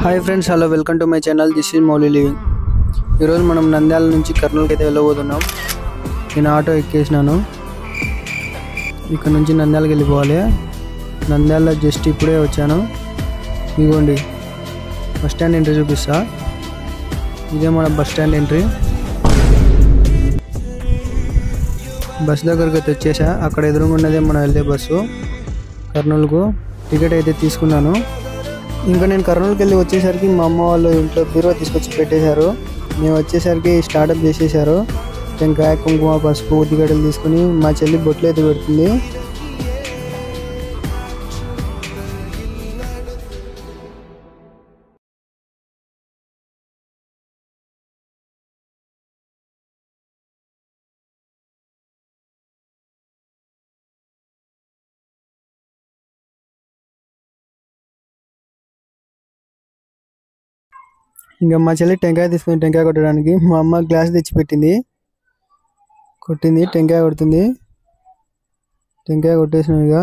Hi friends, hello, welcome to my channel. This is Mouli living. ఈరోజు మనం నంద్యాల నుంచి కర్నూలుకి అయితే వెళ్ళబోతున్నాం. నేను ఆటో ఎక్కేసినాను. ఇక్కడ నుంచి నంద్యాలకి వెళ్ళిపోవాలి. నంద్యాల జస్ట్ ఇప్పుడే వచ్చాను. ఇదిగోండి బస్ స్టాండ్ ఎంట్రీ చూపిస్తా. ఇదే మన బస్ స్టాండ్ ఎంట్రీ. బస్ దగ్గరకు అయితే వచ్చేసా. అక్కడ ఎదురుగా ఉన్నదే మనం వెళ్ళే బస్సు కర్నూలుకు. టికెట్ అయితే తీసుకున్నాను. ఇంకా నేను కర్నూలుకి వెళ్ళి వచ్చేసరికి మా అమ్మ వాళ్ళు ఇంట్లో బీరువా తీసుకొచ్చి పెట్టేశారు. మేము వచ్చేసరికి స్టార్ట్అప్ చేసేసారు. టెంకాయ, కుంకుమ, పసుపు, ఉద్దిగడ్డలు తీసుకుని మా చెల్లి బొట్లు అయితే పెడుతుంది. ఇంకా మా చెల్లి టెంకాయ తీసుకుని టెంకాయ కొట్టడానికి మా అమ్మ గ్లాస్ తెచ్చి పెట్టింది. కొట్టింది, టెంకాయ కొడుతుంది. టెంకాయ కొట్టేసినాం. ఇక